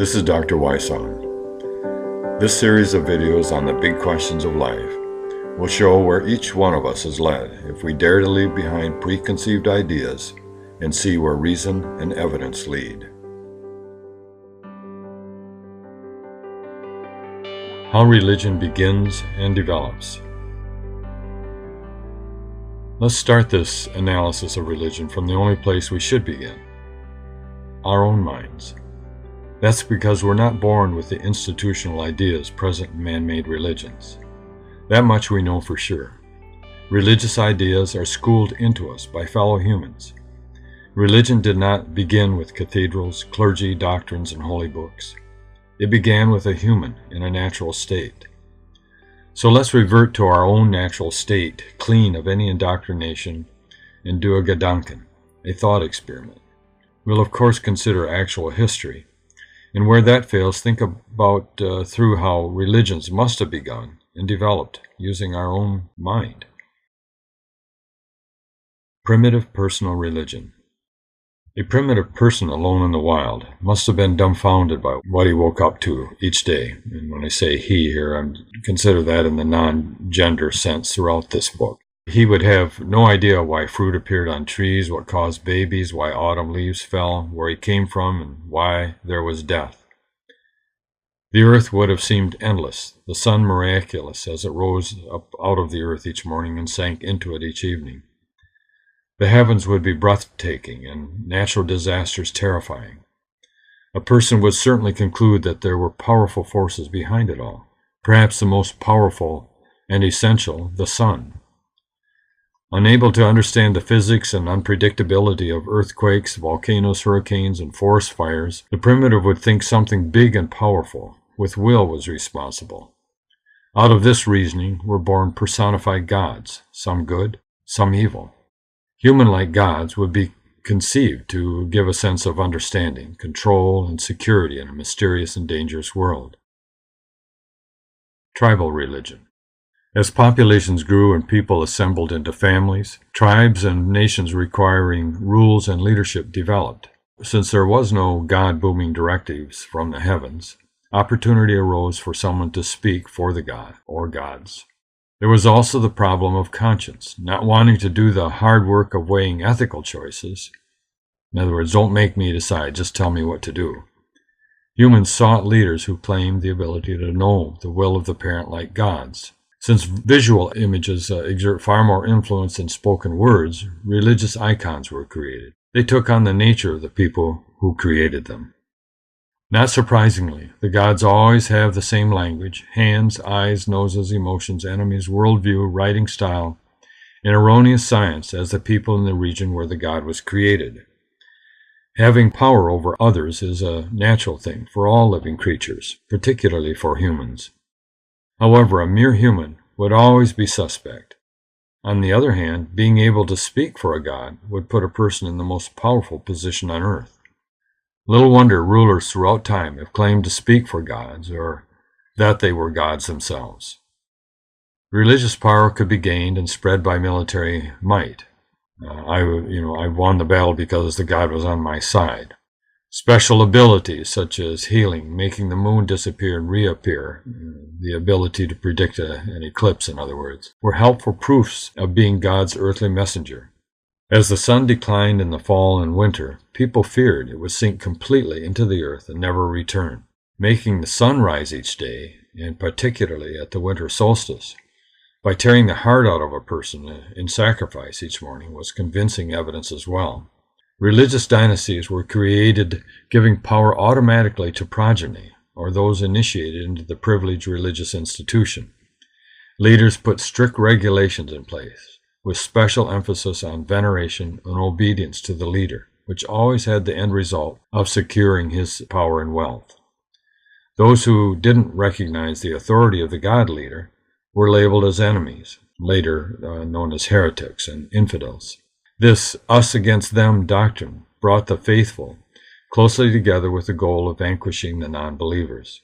This is Dr. Wysong. This series of videos on the big questions of life will show where each one of us is led if we dare to leave behind preconceived ideas and see where reason and evidence lead. How religion begins and develops. Let's start this analysis of religion from the only place we should begin, our own minds. That's because we're not born with the institutional ideas present in man-made religions. That much we know for sure. Religious ideas are schooled into us by fellow humans. Religion did not begin with cathedrals, clergy, doctrines, and holy books. It began with a human in a natural state. So let's revert to our own natural state, clean of any indoctrination, and do a gedanken, a thought experiment. We'll of course consider actual history, and where that fails, think about through how religions must have begun and developed using our own mind. Primitive personal religion. A primitive person alone in the wild must have been dumbfounded by what he woke up to each day. And when I say he here, I consider that in the non-gender sense throughout this book. He would have no idea why fruit appeared on trees, what caused babies, why autumn leaves fell, where he came from, and why there was death. The earth would have seemed endless, the sun miraculous as it rose up out of the earth each morning and sank into it each evening. The heavens would be breathtaking and natural disasters terrifying. A person would certainly conclude that there were powerful forces behind it all, perhaps the most powerful and essential, the sun. Unable to understand the physics and unpredictability of earthquakes, volcanoes, hurricanes, and forest fires, the primitive would think something big and powerful, with will, was responsible. Out of this reasoning were born personified gods, some good, some evil. Human-like gods would be conceived to give a sense of understanding, control, and security in a mysterious and dangerous world. Tribal religion. As populations grew and people assembled into families, tribes and nations requiring rules and leadership developed. Since there was no God-booming directives from the heavens, opportunity arose for someone to speak for the god or gods. There was also the problem of conscience, not wanting to do the hard work of weighing ethical choices. In other words, don't make me decide, just tell me what to do. Humans sought leaders who claimed the ability to know the will of the parent like gods. Since visual images exert far more influence than spoken words, religious icons were created. They took on the nature of the people who created them. Not surprisingly, the gods always have the same language: hands, eyes, noses, emotions, enemies, worldview, writing style, and erroneous science as the people in the region where the god was created. Having power over others is a natural thing for all living creatures, particularly for humans. However, a mere human would always be suspect. On the other hand, being able to speak for a god would put a person in the most powerful position on earth. Little wonder rulers throughout time have claimed to speak for gods, or that they were gods themselves. Religious power could be gained and spread by military might. I won the battle because the god was on my side. Special abilities such as healing, making the moon disappear and reappear, the ability to predict an eclipse, in other words, were helpful proofs of being God's earthly messenger. As the sun declined in the fall and winter, people feared it would sink completely into the earth and never return. Making the sun rise each day, and particularly at the winter solstice, by tearing the heart out of a person in sacrifice each morning, was convincing evidence as well. Religious dynasties were created, giving power automatically to progeny, or those initiated into the privileged religious institution. Leaders put strict regulations in place, with special emphasis on veneration and obedience to the leader, which always had the end result of securing his power and wealth. Those who didn't recognize the authority of the god leader were labeled as enemies, later known as heretics and infidels. This us against them doctrine brought the faithful closely together with the goal of vanquishing the non-believers.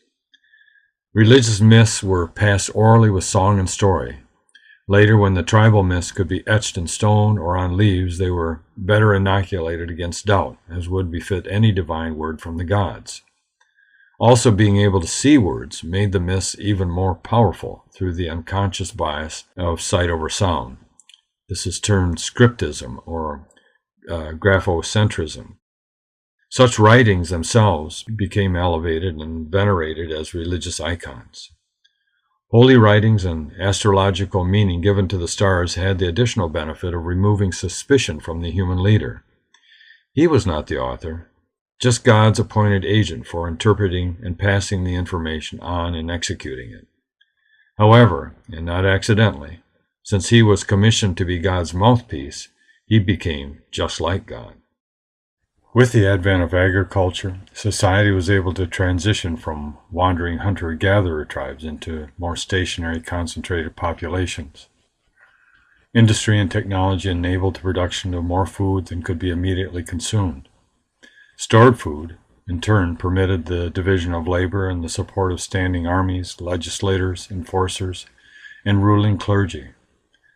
Religious myths were passed orally with song and story. Later, when the tribal myths could be etched in stone or on leaves, they were better inoculated against doubt, as would befit any divine word from the gods. Also, being able to see words made the myths even more powerful through the unconscious bias of sight over sound. This is termed scriptism or graphocentrism. Such writings themselves became elevated and venerated as religious icons. Holy writings and astrological meaning given to the stars had the additional benefit of removing suspicion from the human leader. He was not the author, just God's appointed agent for interpreting and passing the information on and executing it. However, and not accidentally, since he was commissioned to be God's mouthpiece, he became just like God. With the advent of agriculture, society was able to transition from wandering hunter-gatherer tribes into more stationary, concentrated populations. Industry and technology enabled the production of more food than could be immediately consumed. Stored food, in turn, permitted the division of labor and the support of standing armies, legislators, enforcers, and ruling clergy.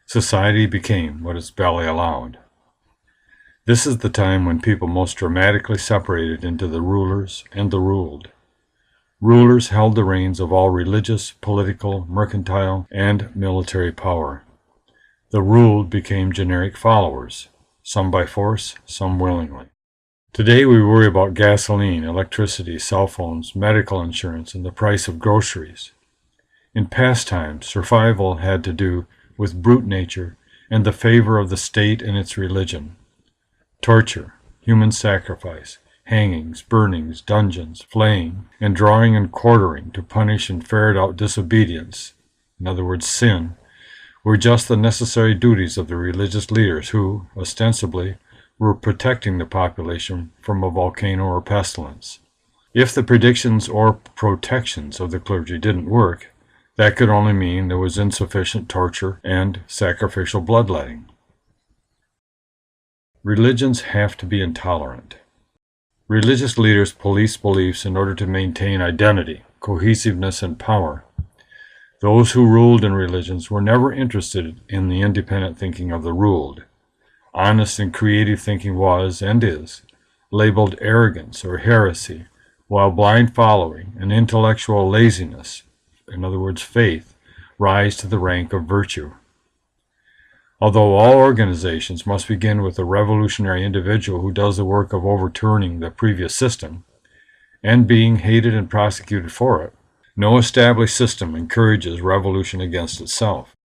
Society became what its belly allowed. This is the time when people most dramatically separated into the rulers and the ruled. Rulers held the reins of all religious, political, mercantile, and military power. The ruled became generic followers, some by force, some willingly. Today we worry about gasoline, electricity, cell phones, medical insurance, and the price of groceries. In past times, survival had to do with brute nature and the favor of the state and its religion. Torture, human sacrifice, hangings, burnings, dungeons, flaying, and drawing and quartering to punish and ferret out disobedience, in other words sin, were just the necessary duties of the religious leaders who, ostensibly, were protecting the population from a volcano or pestilence. If the predictions or protections of the clergy didn't work, that could only mean there was insufficient torture and sacrificial bloodletting. Religions have to be intolerant. Religious leaders police beliefs in order to maintain identity, cohesiveness, and power. Those who ruled in religions were never interested in the independent thinking of the ruled. Honest and creative thinking was, and is, labeled arrogance or heresy, while blind following and intellectual laziness, in other words faith, rise to the rank of virtue. Although all organizations must begin with a revolutionary individual who does the work of overturning the previous system, and being hated and prosecuted for it, no established system encourages revolution against itself.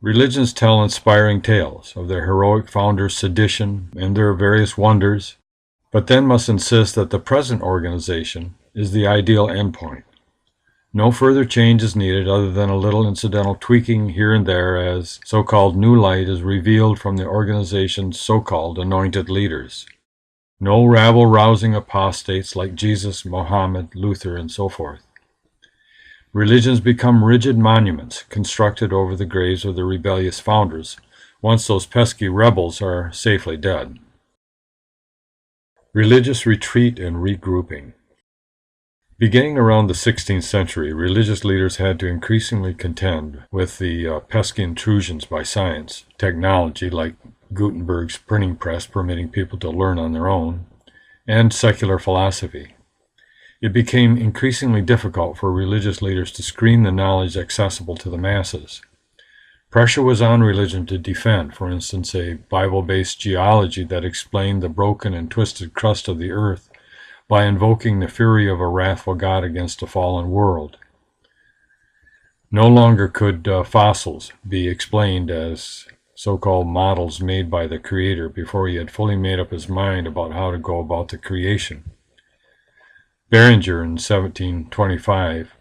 Religions tell inspiring tales of their heroic founders' sedition and their various wonders, but then must insist that the present organization is the ideal endpoint. No further change is needed other than a little incidental tweaking here and there as so-called new light is revealed from the organization's so-called anointed leaders. No rabble-rousing apostates like Jesus, Mohammed, Luther, and so forth. Religions become rigid monuments constructed over the graves of the rebellious founders once those pesky rebels are safely dead. Religious retreat and regrouping. Beginning around the 16th century, religious leaders had to increasingly contend with the pesky intrusions by science, technology like Gutenberg's printing press permitting people to learn on their own, and secular philosophy. It became increasingly difficult for religious leaders to screen the knowledge accessible to the masses. Pressure was on religion to defend, for instance, a Bible-based geology that explained the broken and twisted crust of the earth by invoking the fury of a wrathful God against a fallen world. No longer could fossils be explained as so-called models made by the Creator before he had fully made up his mind about how to go about the creation. Behringer in 1725,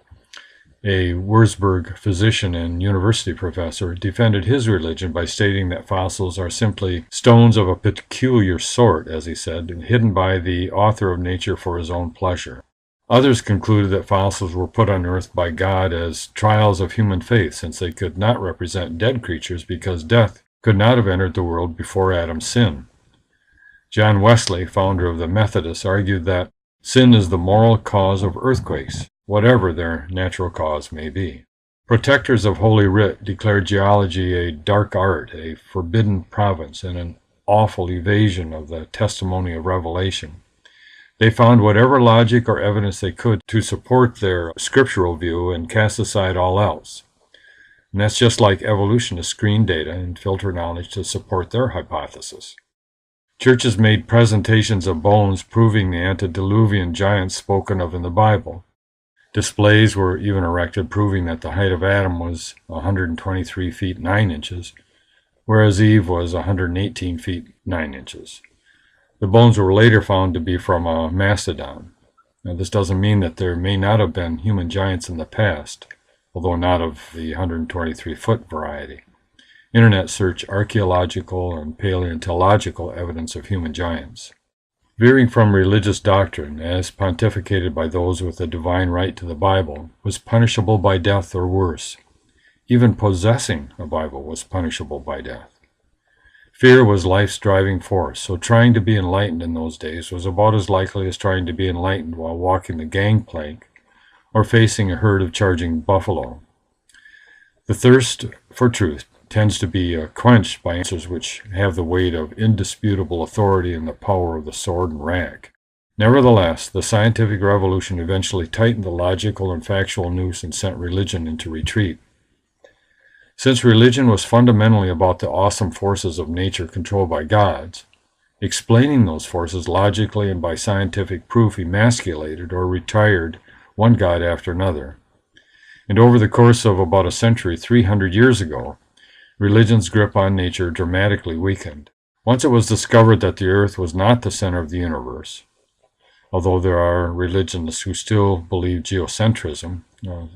a Würzburg physician and university professor, defended his religion by stating that fossils are simply stones of a peculiar sort, as he said, hidden by the author of nature for his own pleasure. Others concluded that fossils were put on earth by God as trials of human faith, since they could not represent dead creatures because death could not have entered the world before Adam's sin. John Wesley, founder of the Methodists, argued that sin is the moral cause of earthquakes, whatever their natural cause may be. Protectors of Holy Writ declared geology a dark art, a forbidden province, and an awful evasion of the testimony of revelation. They found whatever logic or evidence they could to support their scriptural view and cast aside all else. And that's just like evolutionists screen data and filter knowledge to support their hypothesis. Churches made presentations of bones proving the antediluvian giants spoken of in the Bible. Displays were even erected proving that the height of Adam was 123 feet 9 inches, whereas Eve was 118 feet 9 inches. The bones were later found to be from a mastodon. Now, this doesn't mean that there may not have been human giants in the past, although not of the 123-foot variety. Internet search archaeological and paleontological evidence of human giants. Veering from religious doctrine, as pontificated by those with a divine right to the Bible, was punishable by death or worse. Even possessing a Bible was punishable by death. Fear was life's driving force, so trying to be enlightened in those days was about as likely as trying to be enlightened while walking the gangplank or facing a herd of charging buffalo. The thirst for truth tends to be quenched by answers which have the weight of indisputable authority and the power of the sword and rack. Nevertheless, the scientific revolution eventually tightened the logical and factual noose and sent religion into retreat. Since religion was fundamentally about the awesome forces of nature controlled by gods, explaining those forces logically and by scientific proof emasculated or retired one god after another. And over the course of about a century, 300 years ago, religion's grip on nature dramatically weakened. Once it was discovered that the earth was not the center of the universe, although there are religions who still believe geocentrism,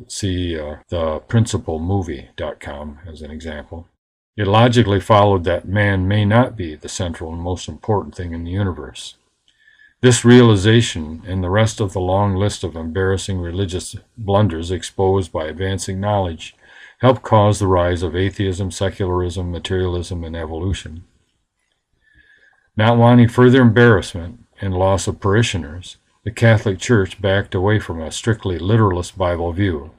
see theprinciplemovie.com as an example, it logically followed that man may not be the central and most important thing in the universe. This realization and the rest of the long list of embarrassing religious blunders exposed by advancing knowledge helped cause the rise of atheism, secularism, materialism, and evolution. Not wanting further embarrassment and loss of parishioners, the Catholic Church backed away from a strictly literalist Bible view.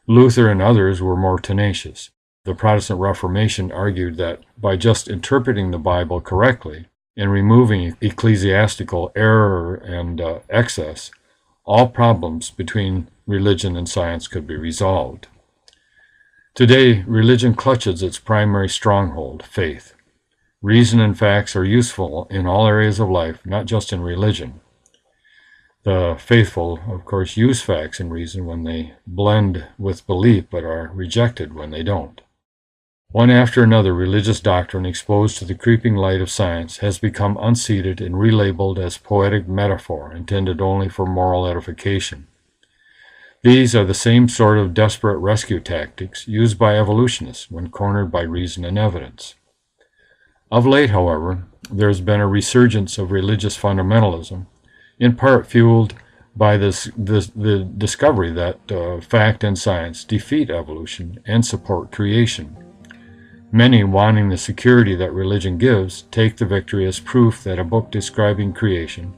Luther and others were more tenacious. The Protestant Reformation argued that by just interpreting the Bible correctly and removing ecclesiastical error and excess, all problems between religion and science could be resolved. Today, religion clutches its primary stronghold, faith. Reason and facts are useful in all areas of life, not just in religion. The faithful, of course, use facts and reason when they blend with belief, but are rejected when they don't. One after another, religious doctrine exposed to the creeping light of science has become unseated and relabeled as poetic metaphor intended only for moral edification. These are the same sort of desperate rescue tactics used by evolutionists when cornered by reason and evidence. Of late, however, there has been a resurgence of religious fundamentalism, in part fueled by the discovery that fact and science defeat evolution and support creation. Many, wanting the security that religion gives, take the victory as proof that a book describing creation,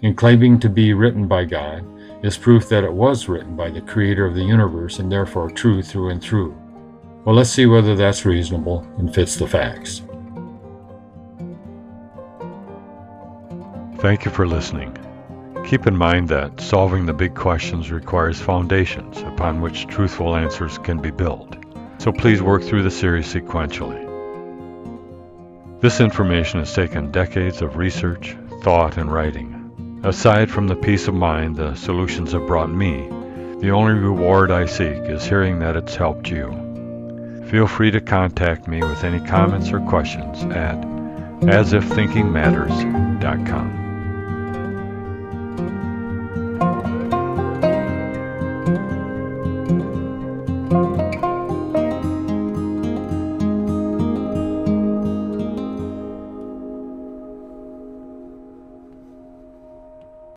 and claiming to be written by God, is proof that it was written by the creator of the universe and therefore true through and through. Well, let's see whether that's reasonable and fits the facts. Thank you for listening. Keep in mind that solving the big questions requires foundations upon which truthful answers can be built. So please work through the series sequentially. This information has taken decades of research, thought, and writing. Aside from the peace of mind the solutions have brought me, the only reward I seek is hearing that it's helped you. Feel free to contact me with any comments or questions at asifThinkingMatters.com.